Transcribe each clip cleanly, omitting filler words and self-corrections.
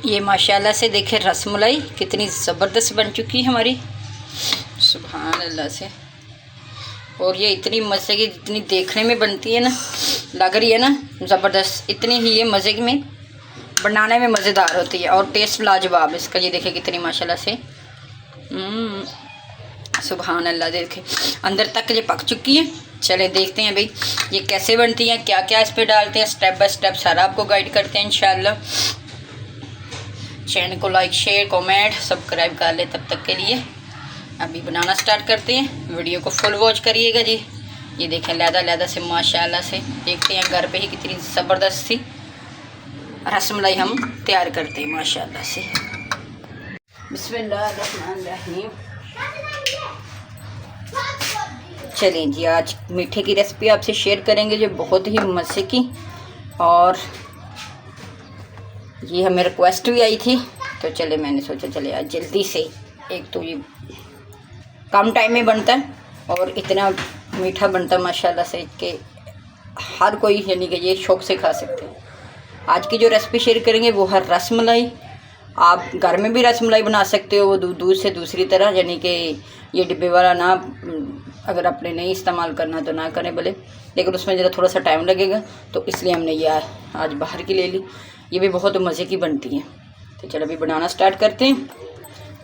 ये माशाल्लाह से देखें रसमलाई कितनी ज़बरदस्त बन चुकी है हमारी, सुभान अल्लाह से। और ये इतनी मज़े की, जितनी देखने में बनती है ना, लग रही है ना ज़बरदस्त, इतनी ही ये मज़े में बनाने में मज़ेदार होती है और टेस्ट लाजवाब इसका। ये देखें कितनी माशाल्लाह से सुभान अल्लाह। देखें अंदर तक ये पक चुकी है। चलें देखते हैं भाई ये कैसे बनती हैं, क्या क्या इस पर डालते हैं, स्टेप बाय स्टेप सारा आपको गाइड करते हैं इंशाल्लाह। चैनल को लाइक शेयर कमेंट सब्सक्राइब कर ले। तब तक के लिए अभी बनाना स्टार्ट करते हैं, वीडियो को फुल वॉच करिएगा जी। ये देखें लैदा से माशाल्लाह से, देखते हैं घर पे ही कितनी ज़बरदस्त सी रसमलाई हम तैयार करते हैं माशाल्लाह से। बिस्मिल्लाहिर्रहमानिर्रहीम। चलें जी, आज मीठे की रेसिपी आपसे शेयर करेंगे जो बहुत ही मज़े की, और ये हमें रिक्वेस्ट भी आई थी तो चले मैंने सोचा चले आज जल्दी से, एक तो ये कम टाइम में बनता है और इतना मीठा बनता है माशाल्लाह से कि हर कोई यानी कि ये शौक़ से खा सकते हैं। आज की जो रेसिपी शेयर करेंगे वो है रसमलाई। आप घर में भी रसमलाई बना सकते हो, वो दूध से दूसरी तरह, यानी कि ये डिब्बे वाला ना, अगर आपने नहीं इस्तेमाल करना तो ना करें भले, लेकिन उसमें ज़रा थोड़ा सा टाइम लगेगा तो इसलिए हमने ये आज बाहर की ले ली। ये भी बहुत मज़े की बनती है। तो चलो अभी बनाना स्टार्ट करते हैं,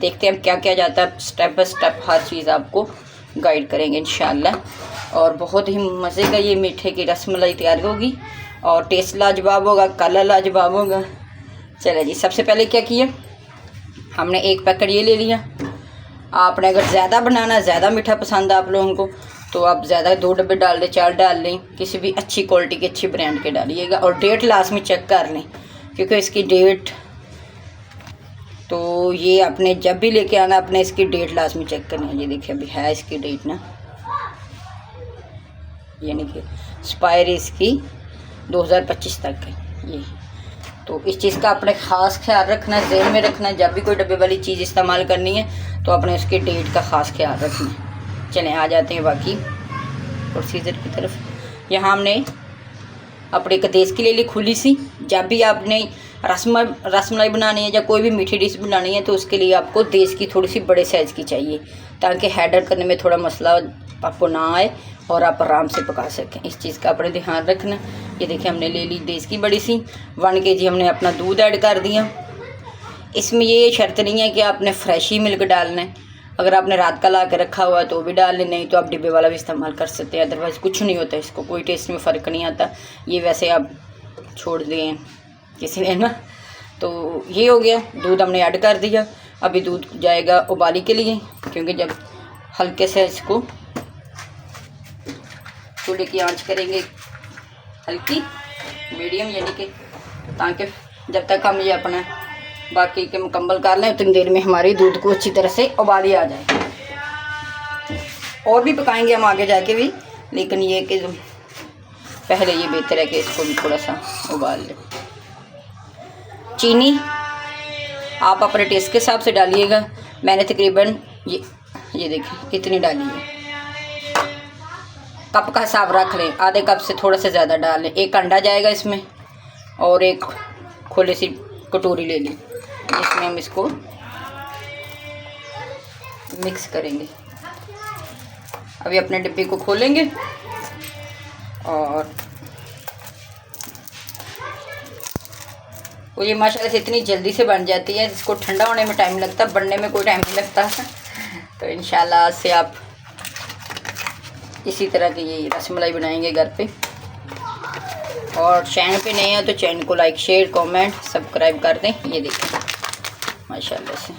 देखते हैं हम क्या क्या जाता है। स्टेप बाय स्टेप हर चीज़ आपको गाइड करेंगे इंशाल्लाह। और बहुत ही मज़े का ये मीठे की रसमलाई तैयार होगी और टेस्ट लाजवाब होगा, कलर लाजवाब होगा। चलो जी, सबसे पहले क्या किया, हमने एक पैकेट ये ले लिया। आपने अगर ज़्यादा बनाना, ज़्यादा मीठा पसंद है आप लोगों को, तो आप ज़्यादा 2 डब्बे डाल लें, 4 डाल लें, किसी भी अच्छी क्वालिटी के अच्छी ब्रांड के डालिएगा। और डेट लास्ट में चेक कर लें, क्योंकि इसकी डेट तो ये आपने जब भी लेके आना अपने इसकी डेट लास्ट में चेक करनी है। ये देखिए अभी है इसकी डेट ना, यानी कि एक्सपायरी इसकी 2025 तक है ये। तो इस चीज़ का अपने ख़ास ख्याल रखना है, ज़हन में रखना है। जब भी कोई डब्बे वाली चीज़ इस्तेमाल करनी है तो अपने उसके डेट का ख़ास ख्याल रखना है। चलें आ जाते हैं बाकी प्रोसीजर की तरफ। यहाँ हमने अपने एक देश की ले ली खुली सी। जब भी आपने रसमलाई बनानी है या कोई भी मीठी डिश बनानी है तो उसके लिए आपको देश की थोड़ी सी बड़े साइज़ की चाहिए, ताकि हैंडल करने में थोड़ा मसला आपको ना आए और आप आराम से पका सकें। इस चीज़ का अपने ध्यान रखना। ये देखिए हमने ले ली देश की बड़ी सी 1 kg हमने अपना दूध ऐड कर दिया। इसमें ये शर्त नहीं है कि आपने फ्रेश ही मिल्क डालना है, अगर आपने रात का ला के रखा हुआ है तो भी डाल लें, नहीं तो आप डिब्बे वाला भी इस्तेमाल कर सकते हैं। अदरवाइज़ कुछ नहीं होता, इसको कोई टेस्ट में फ़र्क नहीं आता। ये वैसे आप छोड़ दें किसी ने ना। तो ये हो गया, दूध हमने ऐड कर दिया। अभी दूध जाएगा उबाली के लिए, क्योंकि जब हल्के से इसको चूल्हे की आंच करेंगे हल्की मीडियम, यानी कि ताकि जब तक हम ये अपना बाकी के मुकम्मल कर लें उतनी देर में हमारी दूध को अच्छी तरह से उबाली आ जाए। और भी पकाएंगे हम आगे जाके भी, लेकिन ये कि पहले ये बेहतर है कि इसको भी थोड़ा सा उबाल लें। चीनी आप अपने टेस्ट के हिसाब से डालिएगा। मैंने तकरीबन ये देखें कितनी डाली है, कप का हिसाब रख लें, आधे कप से थोड़ा सा ज़्यादा डाल लें। 1 अंडा जाएगा इसमें और एक खुली सी कटोरी ले ली, इसमें हम इसको मिक्स करेंगे। अभी अपने डिब्बे को खोलेंगे और वो ये माशाल्लाह से इतनी जल्दी से बन जाती है, इसको ठंडा होने में टाइम लगता है, बनने में कोई टाइम नहीं लगता। तो इंशाल्लाह आज से आप इसी तरह की ये रसमलाई बनाएंगे घर पे। और चैनल पे नए हैं तो चैनल को लाइक शेयर कमेंट सब्सक्राइब कर दें। ये देखिए माशाल्लाह से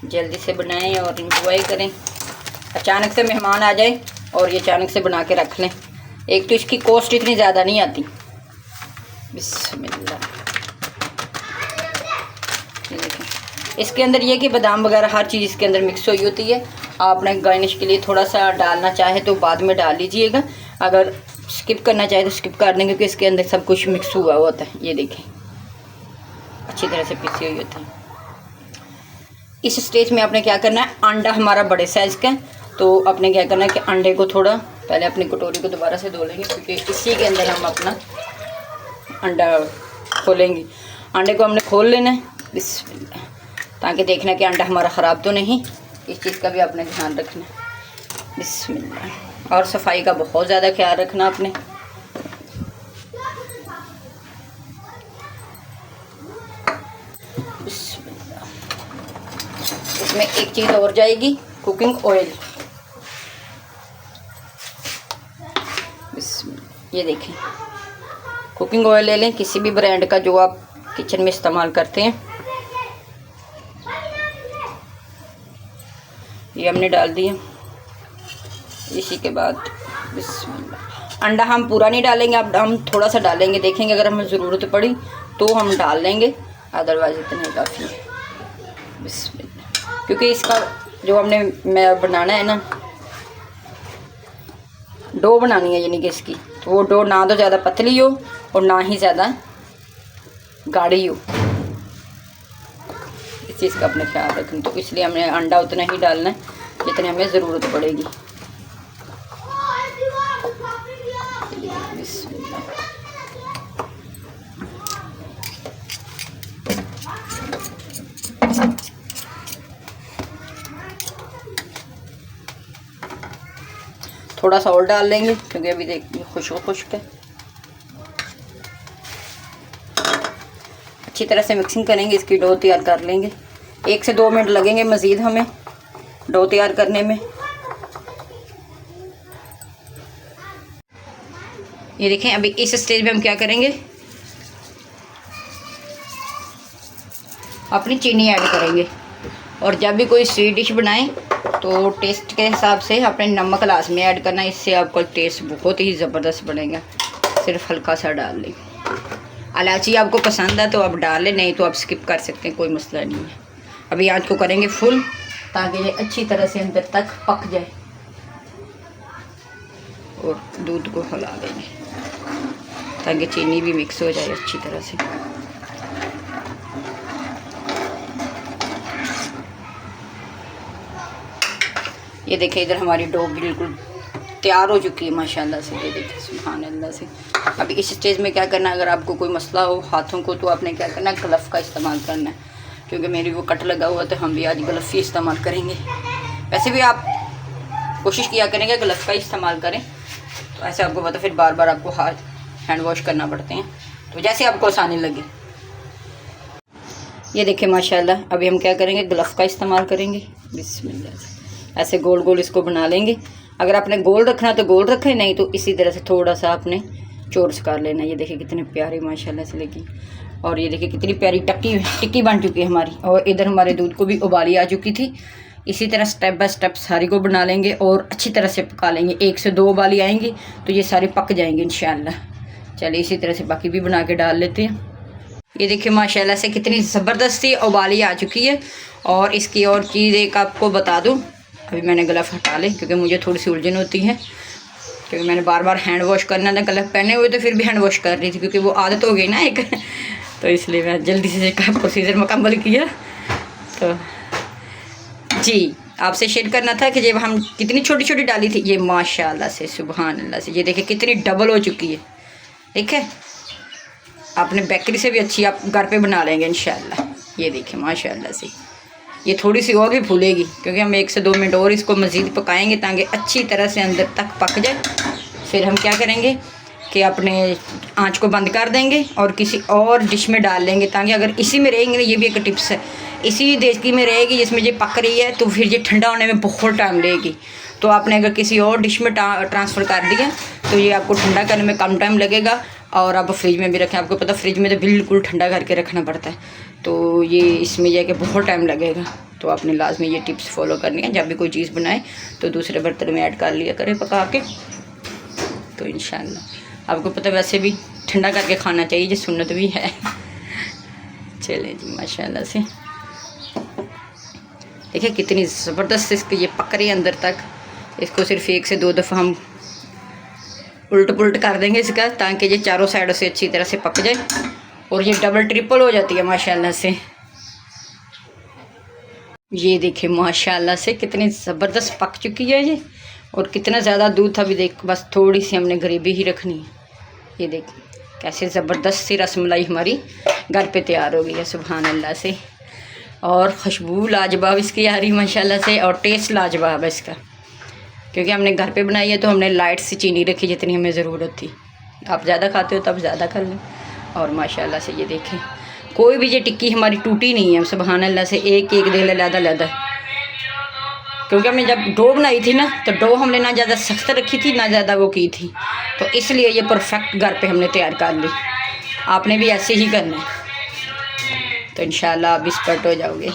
जल्दी से बनाएं और इंजॉय करें। अचानक से मेहमान आ जाए और ये अचानक से बना के रख लें। एक तो इसकी कॉस्ट इतनी ज़्यादा नहीं आती। बिस्मिल्लाह। ये देखें इसके अंदर ये कि बादाम वगैरह हर चीज़ इसके अंदर मिक्स हुई होती है। आपने गार्निश के लिए थोड़ा सा डालना चाहे तो बाद में डाल लीजिएगा, अगर स्किप करना चाहे तो स्किप कर देंगे, क्योंकि इसके अंदर सब कुछ मिक्स हुआ होता है। ये देखें अच्छी तरह से पिसी हुई होती है। इस स्टेज में आपने क्या करना है, अंडा हमारा बड़े साइज़ का है तो आपने क्या करना है कि अंडे को थोड़ा पहले अपनी कटोरी को दोबारा से धो लेंगे क्योंकि इसी के अंदर हम अपना अंडा खोलेंगे। अंडे को हमने खोल लेना है बिस्मिल्लाह, ताकि देखना कि अंडा हमारा ख़राब तो नहीं, इस चीज़ का भी आपने ध्यान रखना है बिस्मिल्लाह। और सफाई का बहुत ज़्यादा ख्याल रखना आपने। बिस्मिल्लाह। इसमें एक चीज़ और जाएगी, कुकिंग ऑयल। ये देखें, कुकिंग ऑयल ले लें किसी भी ब्रांड का जो आप किचन में इस्तेमाल करते हैं। ये हमने डाल दिया। इसी के बाद बिस्मिल्लाह, अंडा हम पूरा नहीं डालेंगे, अब हम थोड़ा सा डालेंगे, देखेंगे अगर हमें ज़रूरत पड़ी तो हम डाल लेंगे, अदरवाइज़ इतना काफ़ी है बिस्मिल्लाह। क्योंकि इसका जो हमने मैं बनाना है ना, डो बनानी है यानी कि इसकी, तो वो डो ना तो ज़्यादा पतली हो और ना ही ज़्यादा गाढ़ी हो, इस चीज़ का अपने ख्याल रखें। तो इसलिए हमने अंडा उतना ही डालना है जितने हमें ज़रूरत पड़ेगी। थोड़ा सा और डाल लेंगे क्योंकि अभी देखिए खुश्क है। अच्छी तरह से मिक्सिंग करेंगे, इसकी डो तैयार कर लेंगे। 1 से 2 मिनट लगेंगे मज़ीद हमें डो तैयार करने में। ये देखें, अभी इस स्टेज में हम क्या करेंगे, अपनी चीनी ऐड करेंगे। और जब भी कोई स्वीट डिश बनाएं तो टेस्ट के हिसाब से अपने नमक लाजमी ऐड करना, इससे आपका टेस्ट बहुत ही ज़बरदस्त बनेगा। सिर्फ हल्का सा डाल लें। इलायची आपको पसंद है तो आप डाल लें, नहीं तो आप स्किप कर सकते हैं, कोई मसला नहीं है। अभी आँच को करेंगे फुल ताकि ये अच्छी तरह से अंदर तक पक जाए। और दूध को हिला देंगे ताकि चीनी भी मिक्स हो जाए अच्छी तरह से। ये देखिए, इधर हमारी डो बिल्कुल तैयार हो चुकी है माशाल्लाह से। ये देखिए सुभान अल्लाह से। अभी इस स्टेज में क्या करना है, अगर आपको कोई मसला हो हाथों को तो आपने क्या करना है, ग्लव का इस्तेमाल करना है। क्योंकि मेरी वो कट लगा हुआ तो हम भी आज ग्लव ही इस्तेमाल करेंगे। वैसे भी आप कोशिश किया करेंगे ग्लव का इस्तेमाल करें, तो ऐसे आपको पता फिर बार बार आपको हाथ हैंड वॉश करना पड़ते हैं, तो जैसे आपको आसानी लगे। ये देखिए माशाल्लाह, अभी हम क्या करेंगे, ग्लव का इस्तेमाल करेंगे बिस्मिल्लाह। ऐसे गोल गोल इसको बना लेंगे। अगर आपने गोल रखना तो गोल रखें, नहीं तो इसी तरह से थोड़ा सा आपने चोरस कर लेना। ये देखिए कितने प्यारे माशाल्लाह से लगी। और ये देखिए कितनी प्यारी टिक्की बन चुकी है हमारी। और इधर हमारे दूध को भी उबाली आ चुकी थी। इसी तरह स्टेप बाय स्टेप सारी को बना लेंगे और अच्छी तरह से पका लेंगे। 1 से 2 उबाली आएंगी तो ये सारे पक जाएंगे इंशाल्लाह। चलिए इसी तरह से बाकी भी बना के डाल लेते हैं। ये देखिए माशाल्लाह से कितनी ज़बरदस्ती उबाली आ चुकी है। और इसकी और चीज़ एक आपको बता दूँ, अभी मैंने ग्लव हटा ले क्योंकि मुझे थोड़ी सी उलझन होती है, क्योंकि मैंने बार बार हैंड वॉश करना था। ग्लव पहने हुए तो फिर भी हैंड वॉश कर रही थी क्योंकि वो आदत हो गई ना एक तो इसलिए मैं जल्दी से प्रोसीजर मुकम्मल किया। तो जी आपसे शेयर करना था कि जब हम कितनी छोटी छोटी डाली थी, ये माशाल्लाह से सुभान अल्लाह से। ये देखिए कितनी डबल हो चुकी है। ठीक है, आपने बेकरी से भी अच्छी आप घर पे बना लेंगे इंशाल्लाह। ये देखिए माशाल्लाह से, ये थोड़ी सी और भी फूलेगी क्योंकि हम 1 से 2 मिनट और इसको मज़ीद पकाएंगे ताकि अच्छी तरह से अंदर तक पक जाए। फिर हम क्या करेंगे कि अपने आंच को बंद कर देंगे और किसी और डिश में डाल लेंगे, ताकि अगर इसी में रहेंगे, ये भी एक टिप्स है, इसी देसी में रहेगी जिसमें ये पक रही है तो फिर ये ठंडा होने में बहुत टाइम लगेगी। तो आपने अगर किसी और डिश में ट्रांसफ़र कर दिया तो ये आपको ठंडा करने में कम टाइम लगेगा। और आप फ्रिज में भी रखें, आपको पता फ्रिज में तो बिल्कुल ठंडा करके रखना पड़ता है, तो ये इसमें जाके बहुत टाइम लगेगा। तो आपने लाजमी ये टिप्स फॉलो करनी है। जब भी कोई चीज़ बनाए तो दूसरे बर्तन में ऐड कर लिया करें पका के, तो इंशाल्लाह आपको पता वैसे भी ठंडा करके खाना चाहिए, जो सुन्नत भी है। चलें जी माशाल्लाह से देखिए कितनी ज़बरदस्त इसके ये पक रही है अंदर तक। इसको सिर्फ 1 से 2 दफ़ा हम उल्ट पुल्ट कर देंगे इसका, ताकि ये चारों साइडों से अच्छी तरह से पक जाए और ये डबल ट्रिपल हो जाती है माशाल्लाह से। ये देखिए माशाल्लाह से कितनी ज़बरदस्त पक चुकी है ये। और कितना ज़्यादा दूध था, अभी देख बस थोड़ी सी हमने ग्रेवी ही रखनी है। ये देख कैसे ज़बरदस्त सी रसमलाई हमारी घर पे तैयार हो गई है सुभान अल्लाह से। और खुशबू लाजवाब इसकी आ रही माशाल्लाह से, और टेस्ट लाजवाब है इसका, क्योंकि हमने घर पे बनाई है तो हमने लाइट सी चीनी रखी जितनी हमें ज़रूरत थी। आप ज़्यादा खाते हो तब ज़्यादा कर लें। और माशाल्लाह से ये देखें कोई भी ये टिक्की हमारी टूटी नहीं है सुभान अल्लाह से, एक एक दिल अलग-अलग, क्योंकि हमने जब डो बनाई थी ना तो डो हमने ना ज़्यादा सख्त रखी थी ना ज़्यादा वो की थी, तो इसलिए ये परफेक्ट घर पे हमने तैयार कर ली। आपने भी ऐसे ही करना है तो इंशाल्लाह आप एक्सपर्ट हो जाओगे।